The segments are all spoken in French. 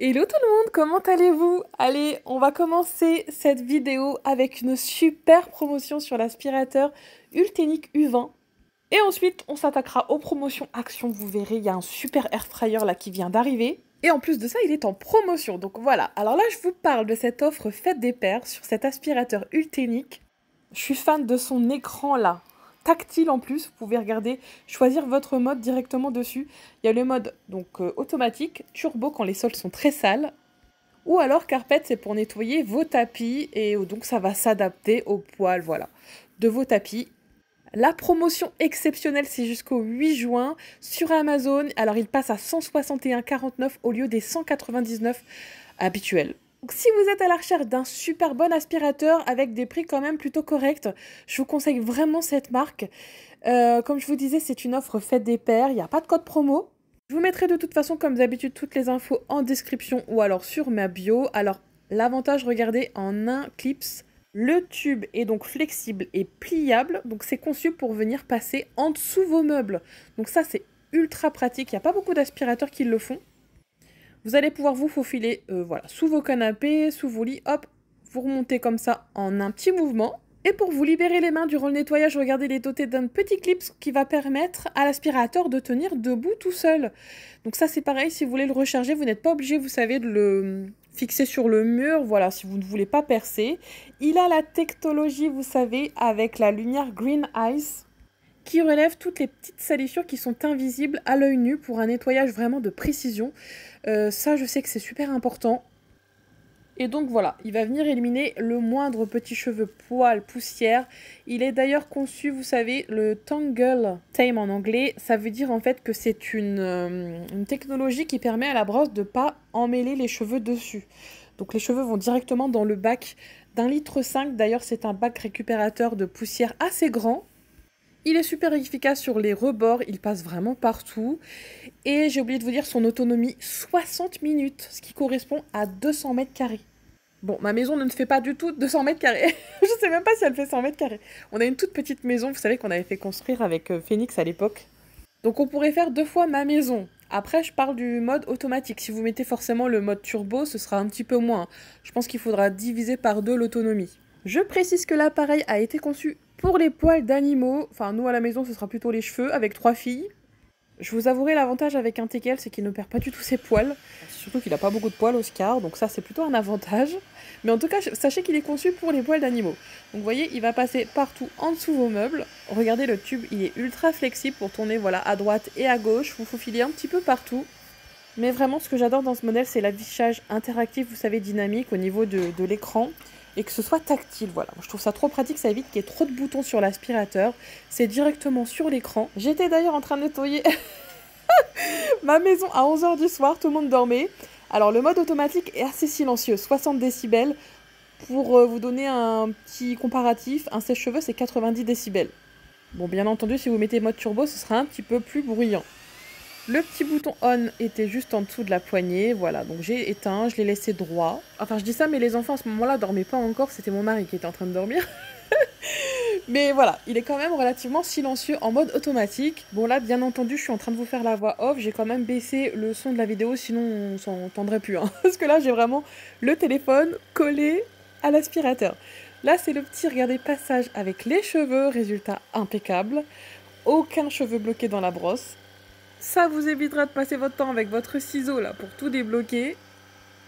Hello tout le monde, comment allez-vous? Allez, on va commencer cette vidéo avec une super promotion sur l'aspirateur Ultenic U20. Et ensuite, on s'attaquera aux promotions Action. Vous verrez, il y a un super air fryer là qui vient d'arriver. Et en plus de ça, il est en promotion. Donc voilà, alors là, je vous parle de cette offre Fête des Pères sur cet aspirateur Ultenic. Je suis fan de son écran là. Tactile en plus, vous pouvez regarder, choisir votre mode directement dessus. Il y a le mode donc automatique, turbo quand les sols sont très sales, ou alors carpet, c'est pour nettoyer vos tapis et donc ça va s'adapter au poil, voilà, de vos tapis. La promotion exceptionnelle, c'est jusqu'au 8 juin sur Amazon. Alors il passe à 161,49 au lieu des 199 habituels. Donc, si vous êtes à la recherche d'un super bon aspirateur avec des prix quand même plutôt corrects, je vous conseille vraiment cette marque. Comme je vous disais, c'est une offre Fête des Pères, il n'y a pas de code promo. Je vous mettrai de toute façon, comme d'habitude, toutes les infos en description ou alors sur ma bio. Alors, l'avantage, regardez, en un clips, le tube est donc flexible et pliable. Donc, c'est conçu pour venir passer en dessous vos meubles. Donc ça, c'est ultra pratique. Il n'y a pas beaucoup d'aspirateurs qui le font. Vous allez pouvoir vous faufiler voilà, sous vos canapés, sous vos lits, hop, vous remontez comme ça en un petit mouvement. Et pour vous libérer les mains durant le nettoyage, regardez, il est doté d'un petit clip qui va permettre à l'aspirateur de tenir debout tout seul. Donc ça c'est pareil, si vous voulez le recharger, vous n'êtes pas obligé, vous savez, de le fixer sur le mur, voilà, si vous ne voulez pas percer. Il a la technologie, vous savez, avec la lumière Green Eyes, qui relève toutes les petites salissures qui sont invisibles à l'œil nu pour un nettoyage vraiment de précision. Ça, je sais que c'est super important. Et donc voilà, il va venir éliminer le moindre petit cheveu, poil, poussière. Il est d'ailleurs conçu, vous savez, le Tangle Tame en anglais. Ça veut dire en fait que c'est une technologie qui permet à la brosse de ne pas emmêler les cheveux dessus. Donc les cheveux vont directement dans le bac d'1,5 litre. D'ailleurs, c'est un bac récupérateur de poussière assez grand. Il est super efficace sur les rebords, il passe vraiment partout. Et j'ai oublié de vous dire son autonomie, 60 minutes, ce qui correspond à 200 mètres carrés. Bon, ma maison ne fait pas du tout 200 mètres carrés. Je sais même pas si elle fait 100 mètres carrés. On a une toute petite maison, vous savez, qu'on avait fait construire avec Phoenix à l'époque. Donc on pourrait faire 2 fois ma maison. Après, je parle du mode automatique. Si vous mettez forcément le mode turbo, ce sera un petit peu moins. Je pense qu'il faudra diviser par 2 l'autonomie. Je précise que l'appareil a été conçu pour les poils d'animaux. Enfin, nous à la maison, ce sera plutôt les cheveux avec 3 filles. Je vous avouerai, l'avantage avec un teckel, c'est qu'il ne perd pas du tout ses poils. Surtout qu'il n'a pas beaucoup de poils, Oscar, donc ça c'est plutôt un avantage. Mais en tout cas, sachez qu'il est conçu pour les poils d'animaux. Donc vous voyez, il va passer partout en dessous vos meubles. Regardez, le tube, il est ultra flexible pour tourner voilà, à droite et à gauche. Vous faufilez un petit peu partout. Mais vraiment, ce que j'adore dans ce modèle, c'est l'affichage interactif, vous savez, dynamique au niveau de l'écran. Et que ce soit tactile, voilà. Je trouve ça trop pratique, ça évite qu'il y ait trop de boutons sur l'aspirateur. C'est directement sur l'écran. J'étais d'ailleurs en train de nettoyer ma maison à 11 h du soir, tout le monde dormait. Alors le mode automatique est assez silencieux, 60 décibels. Pour vous donner un petit comparatif, un sèche-cheveux c'est 90 décibels. Bon, bien entendu, si vous mettez mode turbo, ce sera un petit peu plus bruyant. Le petit bouton on était juste en dessous de la poignée, voilà, donc j'ai éteint, je l'ai laissé droit. Enfin, je dis ça, mais les enfants à ce moment-là dormaient pas encore, c'était mon mari qui était en train de dormir. Mais voilà, il est quand même relativement silencieux en mode automatique. Bon là, bien entendu, je suis en train de vous faire la voix off, j'ai quand même baissé le son de la vidéo, sinon on s'entendrait plus. Hein. Parce que là, j'ai vraiment le téléphone collé à l'aspirateur. Là, c'est le petit, regardez, passage avec les cheveux, résultat impeccable. Aucun cheveu bloqué dans la brosse. Ça vous évitera de passer votre temps avec votre ciseau là pour tout débloquer.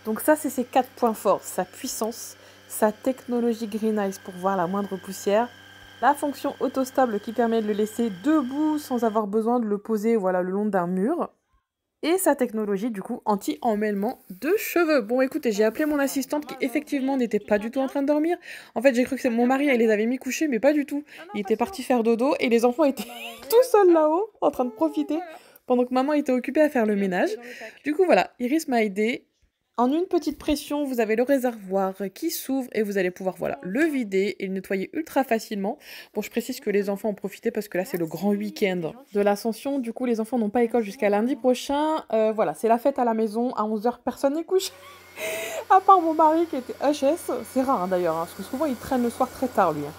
Donc ça, c'est ses 4 points forts. Sa puissance, sa technologie Green Eyes pour voir la moindre poussière, la fonction auto-stable qui permet de le laisser debout sans avoir besoin de le poser voilà, le long d'un mur, et sa technologie du coup anti-emmêlement de cheveux. Bon écoutez, j'ai appelé mon assistante qui effectivement n'était pas du tout en train de dormir. En fait j'ai cru que c'est mon mari, il les avait mis couchés, mais pas du tout. Il était parti faire dodo et les enfants étaient tout seuls là-haut en train de profiter pendant que maman était occupée à faire le ménage. Du coup voilà, Iris m'a aidé. En une petite pression, vous avez le réservoir qui s'ouvre et vous allez pouvoir voilà, le vider et le nettoyer ultra facilement. Bon, je précise que les enfants ont profité parce que là, c'est le grand week-end de l'Ascension. Du coup, les enfants n'ont pas école jusqu'à lundi prochain. Voilà, c'est la fête à la maison. À 11 h, personne n'est couché. À part mon mari qui était HS. C'est rare hein, d'ailleurs, hein, parce que souvent, il traîne le soir très tard, lui. Hein.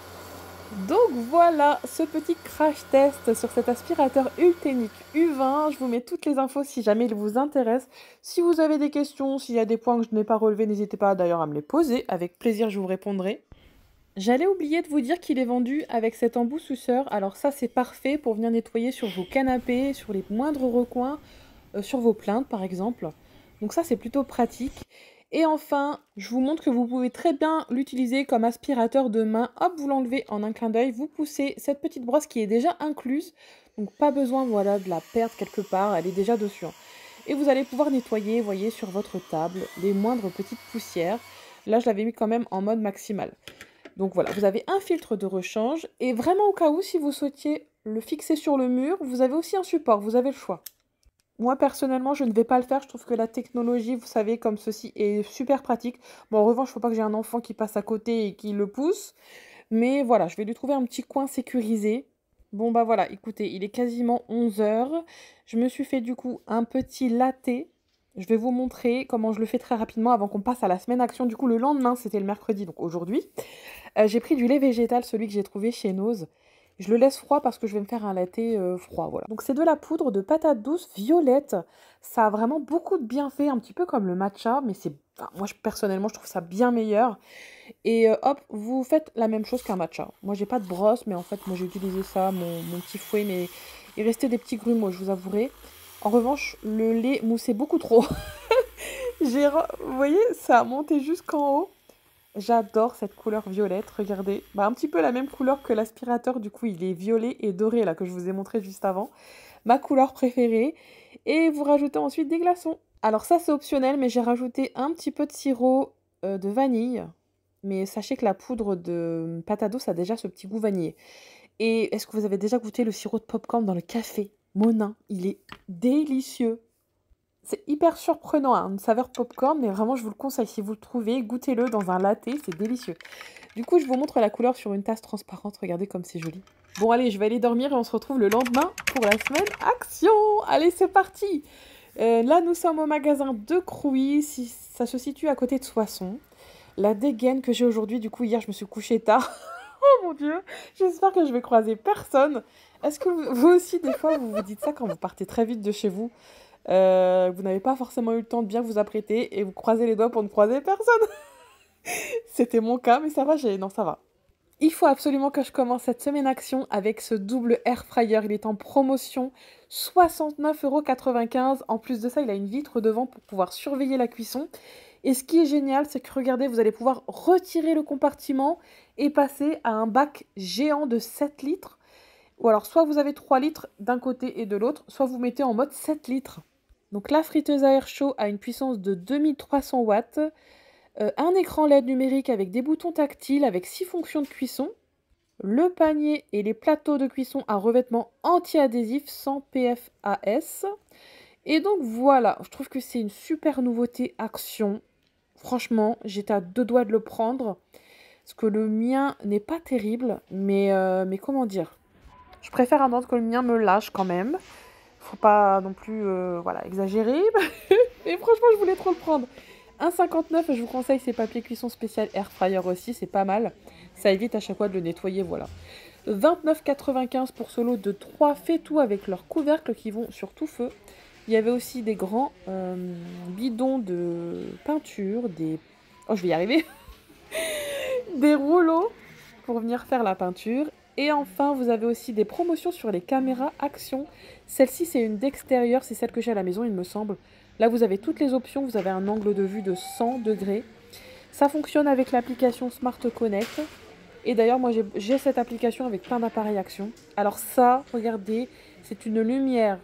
Donc voilà, ce petit crash test sur cet aspirateur Ultenic U20. Je vous mets toutes les infos si jamais il vous intéresse. Si vous avez des questions, s'il y a des points que je n'ai pas relevés, n'hésitez pas d'ailleurs à me les poser. Avec plaisir, je vous répondrai. J'allais oublier de vous dire qu'il est vendu avec cet embout suceur. Alors ça, c'est parfait pour venir nettoyer sur vos canapés, sur les moindres recoins, sur vos plinthes par exemple. Donc ça, c'est plutôt pratique. Et enfin, je vous montre que vous pouvez très bien l'utiliser comme aspirateur de main. Hop, vous l'enlevez en un clin d'œil, vous poussez cette petite brosse qui est déjà incluse. Donc pas besoin voilà, de la perdre quelque part, elle est déjà dessus, hein. Et vous allez pouvoir nettoyer, voyez, sur votre table, les moindres petites poussières. Là, je l'avais mis quand même en mode maximal. Donc voilà, vous avez un filtre de rechange. Et vraiment au cas où, si vous souhaitiez le fixer sur le mur, vous avez aussi un support, vous avez le choix. Moi, personnellement, je ne vais pas le faire. Je trouve que la technologie, vous savez, comme ceci, est super pratique. Bon, en revanche, il ne faut pas que j'ai un enfant qui passe à côté et qui le pousse. Mais voilà, je vais lui trouver un petit coin sécurisé. Bon, bah voilà, écoutez, il est quasiment 11 heures. Je me suis fait du coup un petit latte. Je vais vous montrer comment je le fais très rapidement avant qu'on passe à la semaine action. Du coup, le lendemain, c'était le mercredi, donc aujourd'hui. J'ai pris du lait végétal, celui que j'ai trouvé chez Nose. Je le laisse froid parce que je vais me faire un latte froid, voilà. Donc c'est de la poudre de patate douce violette. Ça a vraiment beaucoup de bienfaits, un petit peu comme le matcha, mais c'est... Enfin, moi, personnellement, je trouve ça bien meilleur. Et hop, vous faites la même chose qu'un matcha. Moi, j'ai pas de brosse, mais en fait, moi, j'ai utilisé ça, mon petit fouet, mais il restait des petits grumeaux, je vous avouerai. En revanche, le lait moussait beaucoup trop. Vous voyez, ça a monté jusqu'en haut. J'adore cette couleur violette, regardez. Bah, un petit peu la même couleur que l'aspirateur, du coup il est violet et doré là que je vous ai montré juste avant. Ma couleur préférée. Et vous rajoutez ensuite des glaçons. Alors ça c'est optionnel, mais j'ai rajouté un petit peu de sirop de vanille. Mais sachez que la poudre de patate douce a déjà ce petit goût vanillé. Et est-ce que vous avez déjà goûté le sirop de popcorn dans le café Monin, il est délicieux. C'est hyper surprenant, hein, une saveur popcorn, mais vraiment je vous le conseille. Si vous le trouvez, goûtez-le dans un latte, c'est délicieux. Du coup, je vous montre la couleur sur une tasse transparente. Regardez comme c'est joli. Bon, allez, je vais aller dormir et on se retrouve le lendemain pour la semaine action. Allez, c'est parti. Là, nous sommes au magasin de Crouy. Ça se situe à côté de Soissons. La dégaine que j'ai aujourd'hui, du coup, hier, je me suis couchée tard. Oh mon Dieu, j'espère que je vais croiser personne. Est-ce que vous aussi, des fois, vous vous dites ça quand vous partez très vite de chez vous? Vous n'avez pas forcément eu le temps de bien vous apprêter et vous croisez les doigts pour ne croiser personne. C'était mon cas, mais ça va, non, ça va. Il faut absolument que je commence cette semaine action avec ce double air fryer. Il est en promotion, 69,95 €. En plus de ça, il a une vitre devant pour pouvoir surveiller la cuisson. Et ce qui est génial, c'est que regardez, vous allez pouvoir retirer le compartiment et passer à un bac géant de 7 litres. Ou alors, soit vous avez 3 litres d'un côté et de l'autre, soit vous mettez en mode 7 litres. Donc la friteuse à air chaud a une puissance de 2300 watts, un écran LED numérique avec des boutons tactiles avec 6 fonctions de cuisson, le panier et les plateaux de cuisson à revêtement anti-adhésif sans PFAS. Et donc voilà, je trouve que c'est une super nouveauté action. Franchement, j'étais à deux doigts de le prendre, parce que le mien n'est pas terrible, mais comment dire, je préfère attendre que le mien me lâche quand même. Faut pas non plus voilà, exagérer. Et franchement, je voulais trop le prendre. 1,59 €, je vous conseille ces papiers cuisson spécial air fryer aussi, c'est pas mal. Ça évite à chaque fois de le nettoyer, voilà. 29,95 € pour ce lot de 3 fais-tout avec leurs couvercles qui vont sur tout feu. Il y avait aussi des grands bidons de peinture, des... Oh, je vais y arriver. Des rouleaux pour venir faire la peinture. Et enfin, vous avez aussi des promotions sur les caméras action. Celle-ci, c'est une d'extérieur, c'est celle que j'ai à la maison, il me semble. Là, vous avez toutes les options. Vous avez un angle de vue de 100 degrés. Ça fonctionne avec l'application Smart Connect. Et d'ailleurs, moi, j'ai cette application avec plein d'appareils action. Alors ça, regardez, c'est une lumière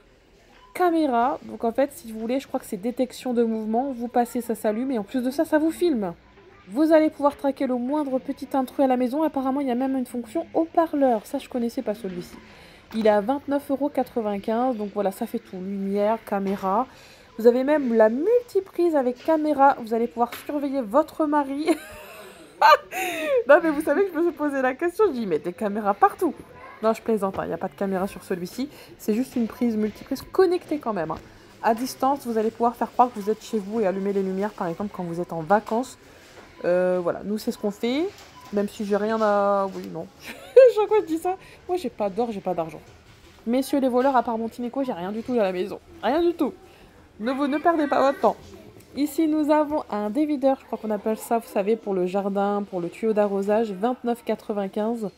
caméra. Donc en fait, si vous voulez, je crois que c'est détection de mouvement. Vous passez, ça s'allume. Et en plus de ça, ça vous filme. Vous allez pouvoir traquer le moindre petit intrus à la maison. Apparemment, il y a même une fonction haut-parleur. Ça, je connaissais pas celui-ci. Il est à 29,95 €. Donc voilà, ça fait tout. Lumière, caméra. Vous avez même la multiprise avec caméra. Vous allez pouvoir surveiller votre mari. Non, mais vous savez que je me suis posé la question. Je dis, mais des caméras partout. Non, je plaisante. Il n'y a pas de caméra sur celui-ci. C'est juste une prise multiprise connectée quand même. À distance, vous allez pouvoir faire croire que vous êtes chez vous et allumer les lumières, par exemple, quand vous êtes en vacances. Voilà, nous c'est ce qu'on fait, même si j'ai rien à... Oui, non, chaque fois je dis ça. Moi j'ai pas d'or, j'ai pas d'argent. Messieurs les voleurs, à part mon Tineco, j'ai rien du tout à la maison. Rien du tout. Ne perdez pas votre temps. Ici, nous avons un dévideur, je crois qu'on appelle ça, vous savez, pour le jardin, pour le tuyau d'arrosage, 29,95.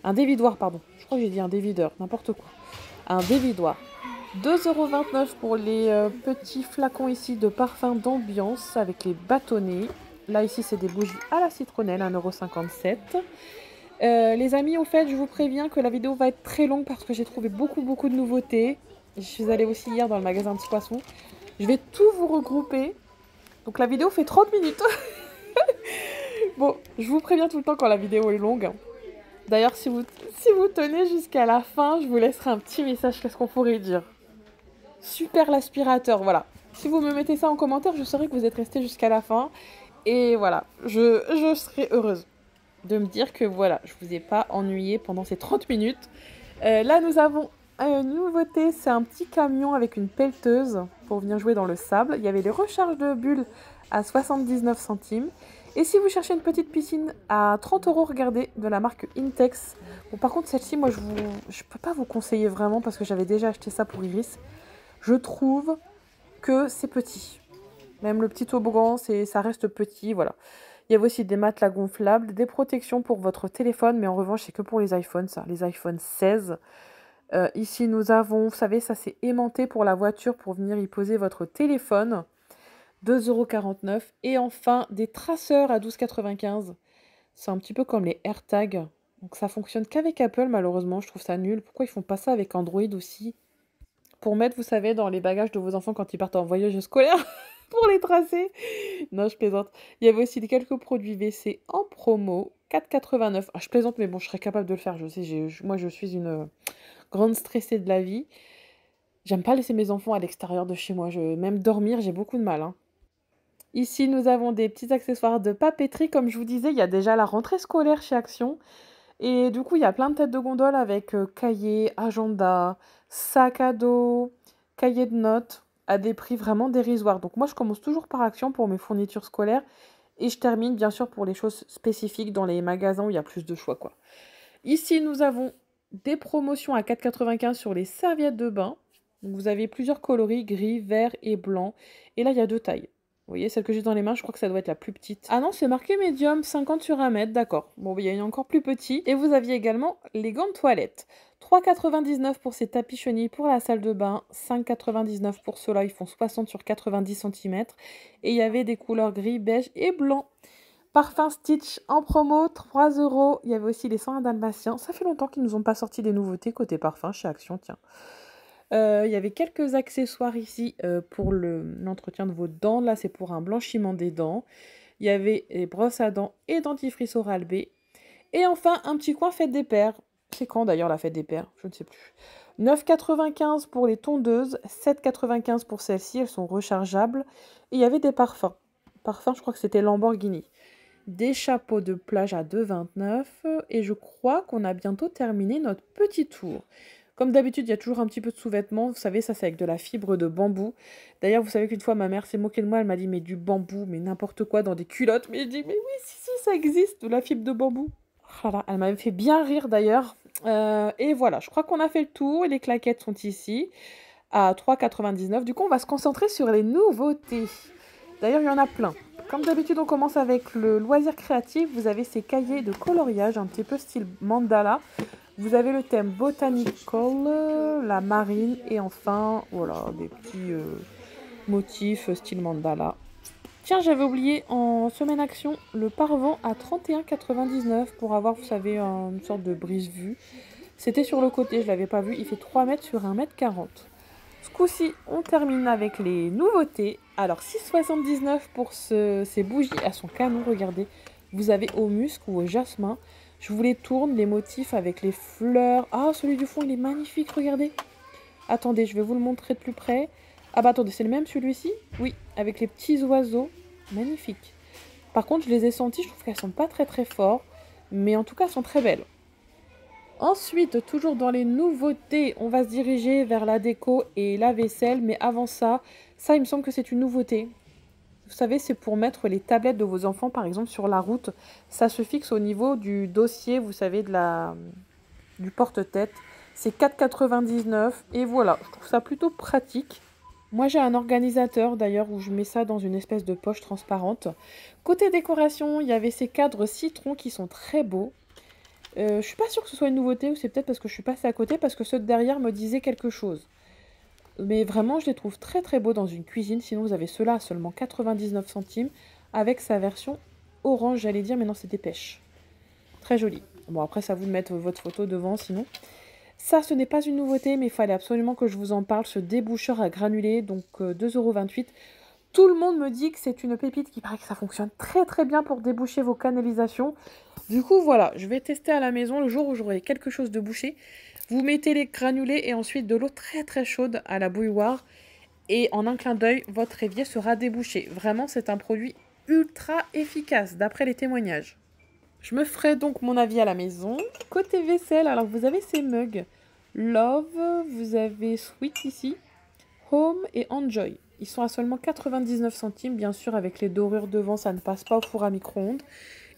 Un dévidoir, pardon. Je crois que j'ai dit un dévideur, n'importe quoi. Un dévidoir. 2,29 € pour les petits flacons ici de parfum d'ambiance avec les bâtonnets. Là, ici, c'est des bougies à la citronnelle, 1,57 €. Les amis, au fait, je vous préviens que la vidéo va être très longue parce que j'ai trouvé beaucoup de nouveautés. Je suis allée aussi hier dans le magasin Petit Poisson. Je vais tout vous regrouper. Donc la vidéo fait 30 minutes. Bon, je vous préviens tout le temps quand la vidéo est longue. D'ailleurs, si vous tenez jusqu'à la fin, je vous laisserai un petit message, qu'est-ce qu'on pourrait dire. Super l'aspirateur, voilà. Si vous me mettez ça en commentaire, je saurai que vous êtes resté jusqu'à la fin. Et voilà, je serai heureuse de me dire que voilà, je vous ai pas ennuyé pendant ces 30 minutes. Là, nous avons une nouveauté, c'est un petit camion avec une pelleteuse pour venir jouer dans le sable. Il y avait les recharges de bulles à 79 centimes. Et si vous cherchez une petite piscine à 30 €, regardez, de la marque Intex. Bon, par contre, celle-ci, moi, je peux pas vous conseiller vraiment parce que j'avais déjà acheté ça pour Iris. Je trouve que c'est petit. Même le petit toboggan, ça reste petit, voilà. Il y avait aussi des matelas gonflables, des protections pour votre téléphone, mais en revanche, c'est que pour les iPhones, ça, les iPhone 16. Ici, nous avons, vous savez, ça c'est aimanté pour la voiture, pour venir y poser votre téléphone. 2,49 €. Et enfin, des traceurs à 12,95 €. C'est un petit peu comme les AirTags. Donc ça fonctionne qu'avec Apple, malheureusement, je trouve ça nul. Pourquoi ils font pas ça avec Android aussi? Pour mettre, vous savez, dans les bagages de vos enfants quand ils partent en voyage scolaire, pour les tracer. Non, je plaisante. Il y avait aussi quelques produits WC en promo, 4,89 €. Ah, je plaisante, mais bon, je serais capable de le faire. Je sais, moi, je suis une grande stressée de la vie. J'aime pas laisser mes enfants à l'extérieur de chez moi. Même dormir, j'ai beaucoup de mal, hein. Ici, nous avons des petits accessoires de papeterie. Comme je vous disais, il y a déjà la rentrée scolaire chez Action. Et du coup, il y a plein de têtes de gondole avec cahiers, agenda, sac à dos, cahiers de notes, à des prix vraiment dérisoires. Donc moi, je commence toujours par Action pour mes fournitures scolaires. Et je termine, bien sûr, pour les choses spécifiques dans les magasins où il y a plus de choix, quoi. Ici, nous avons des promotions à 4,95 € sur les serviettes de bain. Donc, vous avez plusieurs coloris, gris, vert et blanc. Et là, il y a deux tailles. Vous voyez, celle que j'ai dans les mains, je crois que ça doit être la plus petite. Ah non, c'est marqué médium, 50 sur 1 mètre, d'accord. Bon, il y a une encore plus petit. Et vous aviez également les gants de toilette. 3,99 € pour ces tapis chenilles pour la salle de bain. 5,99 € pour ceux-là, ils font 60 sur 90 cm. Et il y avait des couleurs gris, beige et blanc. Parfum Stitch en promo, 3 €. Il y avait aussi les 101 dalmatiens. Ça fait longtemps qu'ils nous ont pas sorti des nouveautés côté parfum chez Action, tiens. Il y avait quelques accessoires ici pour l'entretien de vos dents. Là, c'est pour un blanchiment des dents. Il y avait les brosses à dents et dentifrice Oral-B. Et enfin, un petit coin fête des pères. C'est quand d'ailleurs la fête des pères? Je ne sais plus. 9,95 € pour les tondeuses, 7,95 € pour celles-ci. Elles sont rechargeables. Et il y avait des parfums. Parfums, je crois que c'était Lamborghini. Des chapeaux de plage à 2,29 € et je crois qu'on a bientôt terminé notre petit tour. Comme d'habitude, il y a toujours un petit peu de sous-vêtements. Vous savez, ça c'est avec de la fibre de bambou. D'ailleurs, vous savez qu'une fois, ma mère s'est moquée de moi. Elle m'a dit, mais du bambou, mais n'importe quoi dans des culottes. Mais je dis, mais oui, si, ça existe, de la fibre de bambou. Voilà, elle m'avait fait bien rire d'ailleurs. Et voilà, je crois qu'on a fait le tour. Les claquettes sont ici à 3,99 €. Du coup, on va se concentrer sur les nouveautés. D'ailleurs, il y en a plein. Comme d'habitude, on commence avec le loisir créatif. Vous avez ces cahiers de coloriage, un petit peu style mandala. Vous avez le thème botanical, la marine et enfin, voilà, des petits motifs style mandala. Tiens, j'avais oublié en semaine action le parvent à 31,99 € pour avoir, vous savez, une sorte de brise-vue. C'était sur le côté, je l'avais pas vu. Il fait 3 mètres sur 1,40 m. Ce coup-ci, on termine avec les nouveautés. Alors, 6,79 € pour ces bougies à son canon, regardez. Vous avez au musc ou au jasmin. Je vous les tourne, les motifs avec les fleurs. Ah, celui du fond, il est magnifique, regardez. Attendez, je vais vous le montrer de plus près. Ah bah attendez, c'est le même celui-ci? Oui, avec les petits oiseaux. Magnifique. Par contre, je les ai sentis, je trouve qu'elles sont pas très fort. Mais en tout cas, elles sont très belles. Ensuite, toujours dans les nouveautés, on va se diriger vers la déco et la vaisselle. Mais avant ça, il me semble que c'est une nouveauté. Vous savez, c'est pour mettre les tablettes de vos enfants, par exemple, sur la route. Ça se fixe au niveau du dossier, vous savez, de la du porte-tête. C'est 4,99 et voilà, je trouve ça plutôt pratique. Moi j'ai un organisateur d'ailleurs où je mets ça dans une espèce de poche transparente. Côté décoration, il y avait ces cadres citron qui sont très beaux. Je suis pas sûre que ce soit une nouveauté ou c'est peut-être parce que je suis passée à côté parce que ceux de derrière me disaient quelque chose. Mais vraiment je les trouve très très beaux dans une cuisine. Sinon vous avez ceux-là à seulement 99 centimes avec sa version orange j'allais dire mais non c'est des pêches. Très joli. Bon après c'est à vous de mettre votre photo devant sinon. Ça, ce n'est pas une nouveauté, mais il fallait absolument que je vous en parle. Ce déboucheur à granulés, donc 2,28 €. Tout le monde me dit que c'est une pépite qui paraît que ça fonctionne très très bien pour déboucher vos canalisations. Du coup, voilà, je vais tester à la maison le jour où j'aurai quelque chose de bouché. Vous mettez les granulés et ensuite de l'eau très très chaude à la bouilloire. Et en un clin d'œil, votre évier sera débouché. Vraiment, c'est un produit ultra efficace, d'après les témoignages. Je me ferai donc mon avis à la maison. Côté vaisselle, alors vous avez ces mugs Love, vous avez Sweet ici, Home et Enjoy. Ils sont à seulement 99 centimes, bien sûr avec les dorures devant, ça ne passe pas au four à micro-ondes.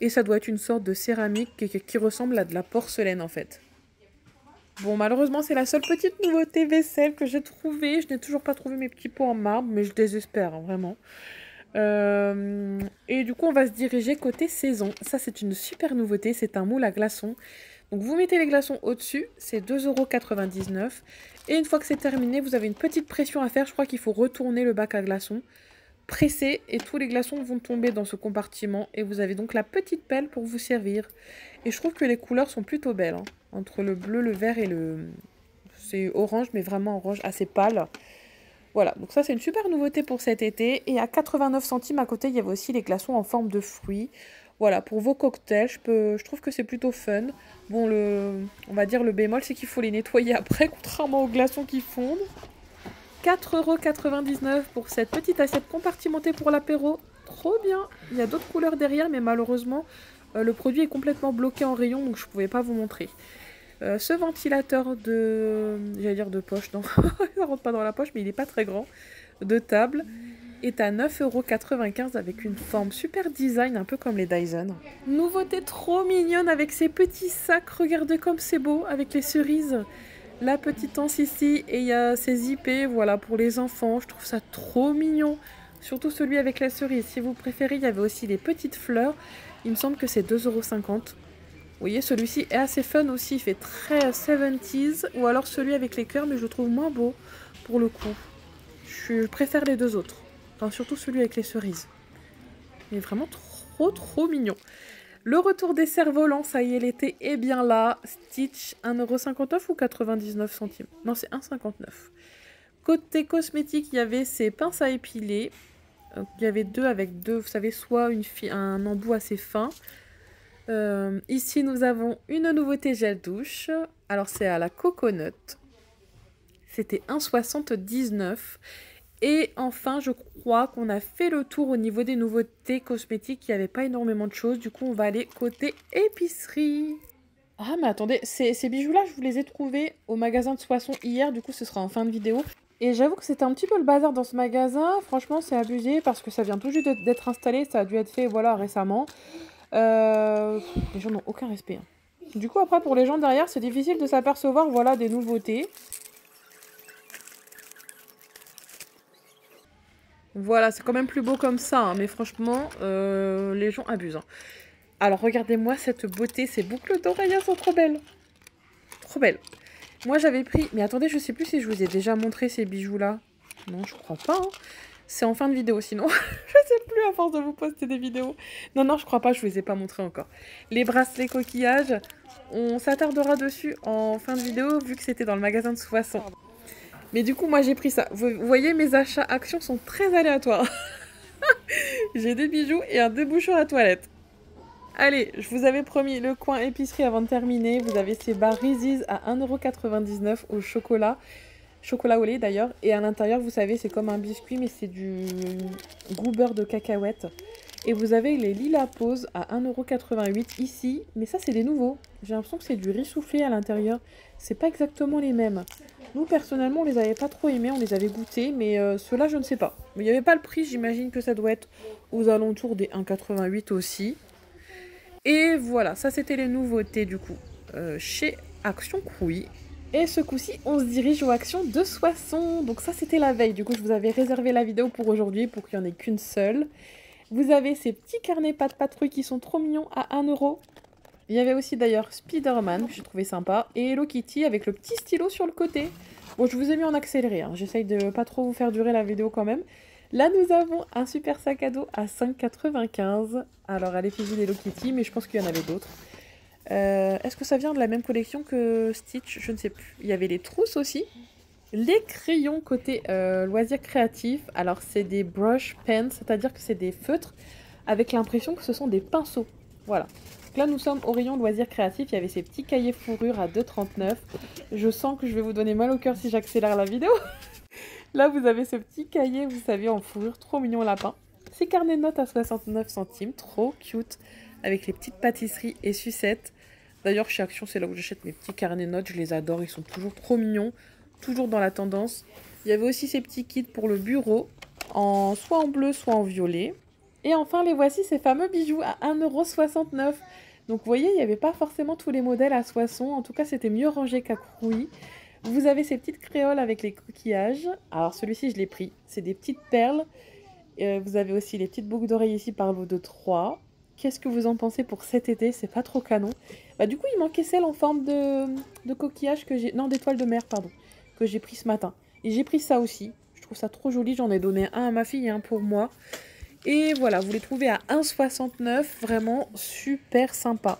Et ça doit être une sorte de céramique qui ressemble à de la porcelaine en fait. Bon, malheureusement, c'est la seule petite nouveauté vaisselle que j'ai trouvée. Je n'ai toujours pas trouvé mes petits pots en marbre, mais je désespère, hein, vraiment. Et du coup, on va se diriger côté saison. Ça, c'est une super nouveauté. C'est un moule à glaçons. Donc, vous mettez les glaçons au-dessus. C'est 2,99 €. Et une fois que c'est terminé, vous avez une petite pression à faire. Je crois qu'il faut retourner le bac à glaçons. Presser et tous les glaçons vont tomber dans ce compartiment. Et vous avez donc la petite pelle pour vous servir. Et je trouve que les couleurs sont plutôt belles. Hein. Entre le bleu, le vert et le... C'est orange, mais vraiment orange assez pâle. Voilà, donc ça c'est une super nouveauté pour cet été. Et à 89 centimes à côté, il y avait aussi les glaçons en forme de fruits. Voilà, pour vos cocktails, je trouve que c'est plutôt fun. Bon, on va dire le bémol, c'est qu'il faut les nettoyer après, contrairement aux glaçons qui fondent. 4,99 € pour cette petite assiette compartimentée pour l'apéro. Trop bien. Il y a d'autres couleurs derrière, mais malheureusement, le produit est complètement bloqué en rayon, donc je ne pouvais pas vous montrer. Ce ventilateur j'allais dire de poche, non, il ne rentre pas dans la poche, mais il n'est pas très grand, de table, est à 9,95 € avec une forme super design, un peu comme les Dyson. Nouveauté trop mignonne avec ces petits sacs, regardez comme c'est beau, avec les cerises. La petite anse ici, et il y a ces zippés, voilà, pour les enfants, je trouve ça trop mignon. Surtout celui avec la cerise, si vous préférez, il y avait aussi les petites fleurs, il me semble que c'est 2,50 €. Vous voyez, celui-ci est assez fun aussi, il fait très 70s, ou alors celui avec les cœurs, mais je le trouve moins beau pour le coup. Je préfère les deux autres, enfin surtout celui avec les cerises. Il est vraiment trop mignon. Le retour des cerfs-volants, ça y est, l'été est bien là. Stitch, 1,59 € ou 99 centimes? Non, c'est 1,59 €. Côté cosmétique, il y avait ces pinces à épiler. Il y avait deux avec deux, vous savez, soit un embout assez fin. Ici, nous avons une nouveauté gel douche. Alors, c'est à la coconut. C'était 1,79 €. Et enfin, je crois qu'on a fait le tour au niveau des nouveautés cosmétiques. Il n'y avait pas énormément de choses. Du coup, on va aller côté épicerie. Ah, mais attendez, ces bijoux-là, je vous les ai trouvés au magasin de Soissons hier. Du coup, ce sera en fin de vidéo. Et j'avoue que c'était un petit peu le bazar dans ce magasin. Franchement, c'est abusé parce que ça vient tout juste d'être installé. Ça a dû être fait, voilà, récemment. Les gens n'ont aucun respect. Hein. Du coup, après, pour les gens derrière, c'est difficile de s'apercevoir, voilà, des nouveautés. Voilà, c'est quand même plus beau comme ça, hein, mais franchement, les gens abusent. Hein. Alors, regardez-moi cette beauté, ces boucles d'oreilles sont trop belles. Trop belles. Moi, j'avais pris... Mais attendez, je sais plus si je vous ai déjà montré ces bijoux-là. Non, je crois pas. Hein. C'est en fin de vidéo, sinon. Je sais plus à force de vous poster des vidéos. Non, je crois pas, je vous les ai pas montrés encore. Les bracelets coquillages, on s'attardera dessus en fin de vidéo, vu que c'était dans le magasin de Soissons. Mais du coup, moi, j'ai pris ça. Vous voyez, mes achats actions sont très aléatoires. J'ai des bijoux et un déboucheur à toilette. Allez, je vous avais promis le coin épicerie avant de terminer. Vous avez ces barres Reese's à 1,99 € au chocolat. Chocolat au lait d'ailleurs. Et à l'intérieur, vous savez, c'est comme un biscuit, mais c'est du goût beurre de cacahuète. Et vous avez les Lila Pose à 1,88 € ici. Mais ça, c'est des nouveaux. J'ai l'impression que c'est du riz soufflé à l'intérieur. C'est pas exactement les mêmes. Nous, personnellement, on les avait pas trop aimés. On les avait goûtés. Mais ceux-là, je ne sais pas. Mais il n'y avait pas le prix. J'imagine que ça doit être aux alentours des 1,88 € aussi. Et voilà, ça c'était les nouveautés du coup chez Action Crouy. Et ce coup-ci, on se dirige aux actions de Soissons. Donc ça, c'était la veille. Du coup, je vous avais réservé la vidéo pour aujourd'hui pour qu'il n'y en ait qu'une seule. Vous avez ces petits carnets Pat' Patrouille qui sont trop mignons à 1 €. Il y avait aussi d'ailleurs Spider-Man, que j'ai trouvé sympa, et Hello Kitty avec le petit stylo sur le côté. Bon, je vous ai mis en accéléré, hein. J'essaye de pas trop vous faire durer la vidéo quand même. Là, nous avons un super sac à dos à 5,95 €. Alors, à l'effigie d'Hello Kitty, mais je pense qu'il y en avait d'autres. Est-ce que ça vient de la même collection que Stitch? Je ne sais plus. Il y avait les trousses aussi. Les crayons côté loisirs créatifs. Alors, c'est des brush pens, c'est-à-dire que c'est des feutres avec l'impression que ce sont des pinceaux. Voilà. Donc là, nous sommes au rayon loisirs créatifs. Il y avait ces petits cahiers fourrure à 2,39 €. Je sens que je vais vous donner mal au cœur si j'accélère la vidéo. Là, vous avez ce petit cahier, vous savez, en fourrure, trop mignon lapin. Ces carnets de notes à 69 centimes, trop cute, avec les petites pâtisseries et sucettes. D'ailleurs, chez Action, c'est là où j'achète mes petits carnets de notes, je les adore, ils sont toujours trop mignons, toujours dans la tendance. Il y avait aussi ces petits kits pour le bureau, soit en bleu, soit en violet. Et enfin, les voici, ces fameux bijoux à 1,69 €. Donc, vous voyez, il n'y avait pas forcément tous les modèles à Soissons, en tout cas, c'était mieux rangé qu'à Crouy. Vous avez ces petites créoles avec les coquillages. Alors celui-ci, je l'ai pris. C'est des petites perles. Vous avez aussi les petites boucles d'oreilles ici par lot de 3. Qu'est-ce que vous en pensez pour cet été? C'est pas trop canon. Bah, du coup, il manquait celle en forme de coquillage que j'ai... Non, d'étoile de mer, pardon. Que j'ai pris ce matin. Et j'ai pris ça aussi. Je trouve ça trop joli. J'en ai donné un à ma fille et un pour moi. Et voilà, vous les trouvez à 1,69 €. Vraiment super sympa.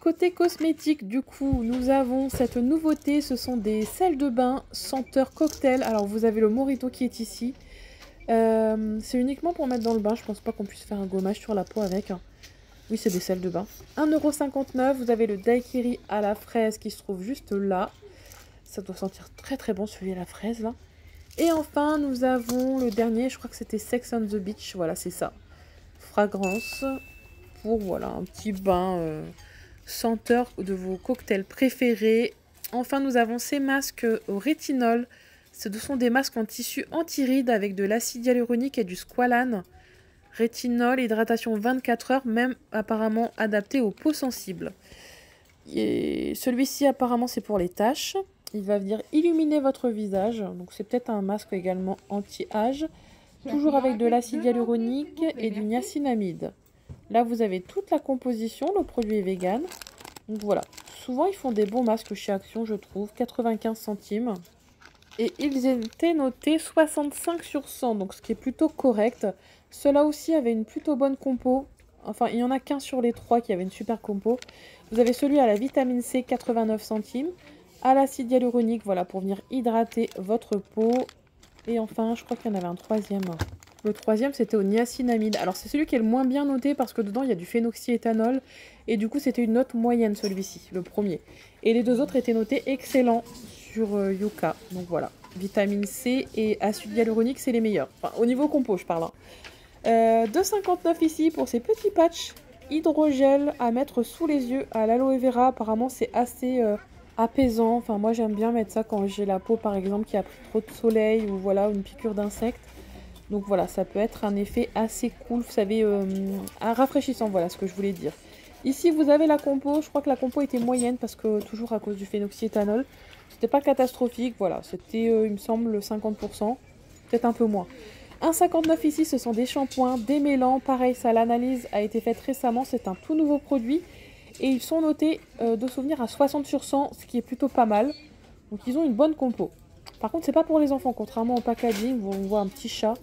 Côté cosmétique, du coup, nous avons cette nouveauté, ce sont des sels de bain senteur cocktail. Alors, vous avez le Mojito qui est ici. C'est uniquement pour mettre dans le bain, je pense pas qu'on puisse faire un gommage sur la peau avec. Oui, c'est des sels de bain. 1,59 €, vous avez le daiquiri à la fraise qui se trouve juste là. Ça doit sentir très très bon celui à la fraise là. Et enfin, nous avons le dernier, je crois que c'était Sex on the Beach, voilà c'est ça. Fragrance pour voilà un petit bain... senteur de vos cocktails préférés. Enfin, nous avons ces masques au rétinol. Ce sont des masques en tissu anti-rides avec de l'acide hyaluronique et du squalane. Rétinol, hydratation 24 heures, même apparemment adapté aux peaux sensibles. Et celui-ci, apparemment, c'est pour les taches. Il va venir illuminer votre visage. Donc, c'est peut-être un masque également anti-âge. Toujours avec de l'acide hyaluronique et du niacinamide. Là, vous avez toute la composition, le produit est vegan. Donc voilà, souvent ils font des bons masques chez Action, je trouve, 95 centimes. Et ils étaient notés 65 sur 100, donc ce qui est plutôt correct. Ceux-là aussi avaient une plutôt bonne compo. Enfin, il n'y en a qu'un sur les 3 qui avait une super compo. Vous avez celui à la vitamine C, 89 centimes. À l'acide hyaluronique, voilà, pour venir hydrater votre peau. Et enfin, je crois qu'il y en avait un troisième. Le troisième, c'était au niacinamide. Alors, c'est celui qui est le moins bien noté parce que dedans, il y a du phénoxyéthanol. Et du coup, c'était une note moyenne, celui-ci, le premier. Et les deux autres étaient notés excellents sur Yuka. Donc voilà, vitamine C et acide hyaluronique, c'est les meilleurs. Enfin, au niveau compo, je parle. 2,59 € ici pour ces petits patchs hydrogel à mettre sous les yeux à l'aloe vera. Apparemment, c'est assez apaisant. Enfin, moi, j'aime bien mettre ça quand j'ai la peau, par exemple, qui a pris trop de soleil ou voilà, une piqûre d'insecte. Donc voilà, ça peut être un effet assez cool, vous savez, un rafraîchissant, voilà ce que je voulais dire. Ici, vous avez la compo, je crois que la compo était moyenne parce que toujours à cause du phénoxyéthanol. C'était pas catastrophique, voilà, c'était, il me semble, 50%, peut-être un peu moins. 1,59 € ici, ce sont des shampoings démêlants, pareil, ça, l'analyse a été faite récemment, c'est un tout nouveau produit. Et ils sont notés de souvenir à 60 sur 100, ce qui est plutôt pas mal. Donc ils ont une bonne compo. Par contre, c'est pas pour les enfants, contrairement au packaging où on voit un petit chat.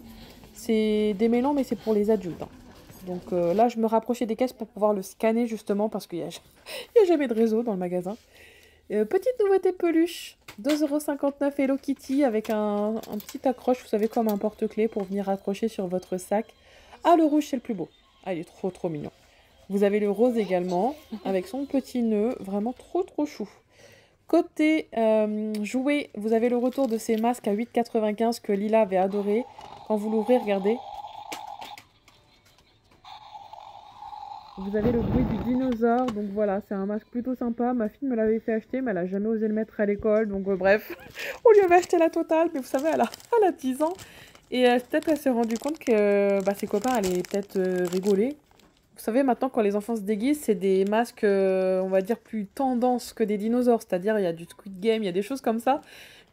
C'est démêlant, mais c'est pour les adultes. Donc là, je me rapprochais des caisses pour pouvoir le scanner justement parce qu'il n'y a jamais de réseau dans le magasin. Petite nouveauté peluche, 2,59 € Hello Kitty avec un petit accroche, vous savez, comme un porte-clés pour venir accrocher sur votre sac. Ah, le rouge, c'est le plus beau. Ah, il est trop trop mignon. Vous avez le rose également avec son petit nœud, vraiment trop trop chou. Côté jouets, vous avez le retour de ces masques à 8,95 € que Lila avait adoré. Quand vous l'ouvrez, regardez. Vous avez le bruit du dinosaure, donc voilà, c'est un masque plutôt sympa. Ma fille me l'avait fait acheter, mais elle n'a jamais osé le mettre à l'école, donc bref. On lui avait acheté la totale, mais vous savez, elle a 10 ans. Et peut-être elle s'est rendue compte que ses copains allaient peut-être rigoler. Vous savez, maintenant, quand les enfants se déguisent, c'est des masques, on va dire, plus tendance que des dinosaures. C'est-à-dire, il y a du Squid Game, il y a des choses comme ça.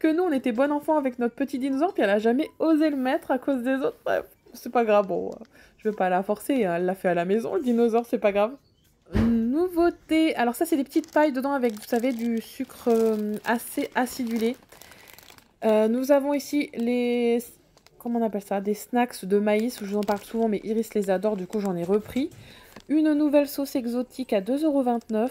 Que nous, on était bon enfant avec notre petit dinosaure, puis elle a jamais osé le mettre à cause des autres. Bref, c'est pas grave. Bon, je vais pas la forcer, hein, elle l'a fait à la maison, le dinosaure, c'est pas grave. Nouveauté. Alors ça, c'est des petites pailles dedans avec, vous savez, du sucre assez acidulé. Nous avons ici les... Comment on appelle ça? Des snacks de maïs. Je vous en parle souvent, mais Iris les adore, du coup j'en ai repris. Une nouvelle sauce exotique à 2,29 €.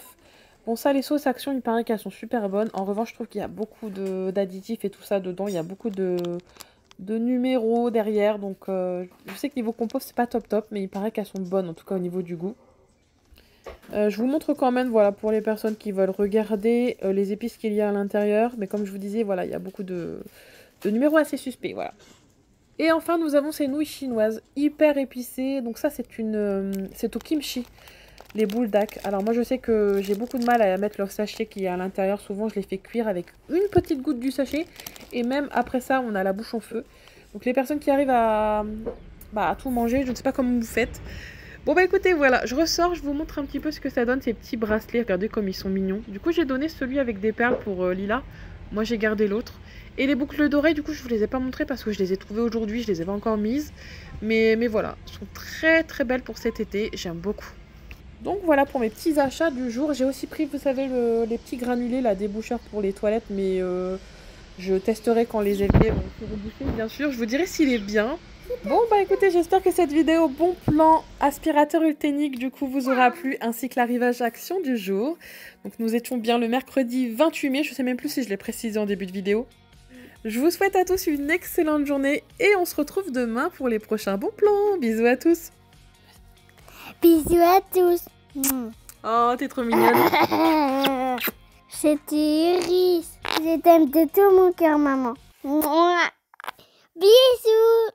Bon, ça, les sauces Action, il paraît qu'elles sont super bonnes. En revanche, je trouve qu'il y a beaucoup d'additifs et tout ça dedans. Il y a beaucoup de numéros derrière. Donc, je sais que niveau compost, c'est pas top top, mais il paraît qu'elles sont bonnes, en tout cas au niveau du goût. Je vous montre quand même, voilà, pour les personnes qui veulent regarder les épices qu'il y a à l'intérieur. Mais comme je vous disais, voilà, il y a beaucoup de numéros assez suspects, voilà. Et enfin, nous avons ces nouilles chinoises hyper épicées. Donc ça, c'est au kimchi, les buldak. Alors moi, je sais que j'ai beaucoup de mal à mettre leur sachet qui est à l'intérieur. Souvent, je les fais cuire avec une petite goutte du sachet. Et même après ça, on a la bouche en feu. Donc les personnes qui arrivent à tout manger, je ne sais pas comment vous faites. Bon bah écoutez, voilà, je ressors, je vous montre un petit peu ce que ça donne, ces petits bracelets. Regardez comme ils sont mignons. Du coup, j'ai donné celui avec des perles pour Lila. Moi, j'ai gardé l'autre. Et les boucles d'oreilles, du coup, je vous les ai pas montrées parce que je les ai trouvées aujourd'hui, je les ai pas encore mises. Mais voilà, elles sont très très belles pour cet été, j'aime beaucoup. Donc voilà pour mes petits achats du jour. J'ai aussi pris, vous savez, les petits granulés, là, déboucheurs pour les toilettes, mais je testerai quand les effets vont se reboucher, bien sûr. Je vous dirai s'il est bien. Bon bah écoutez, j'espère que cette vidéo bon plan aspirateur Ultenic du coup vous aura plu, ainsi que l'arrivage action du jour. Donc nous étions bien le mercredi 28 mai, je sais même plus si je l'ai précisé en début de vidéo. Je vous souhaite à tous une excellente journée et on se retrouve demain pour les prochains bons plans. Bisous à tous. Bisous à tous. Oh, t'es trop mignonne. C'était Iris. Je t'aime de tout mon cœur, maman. Bisous.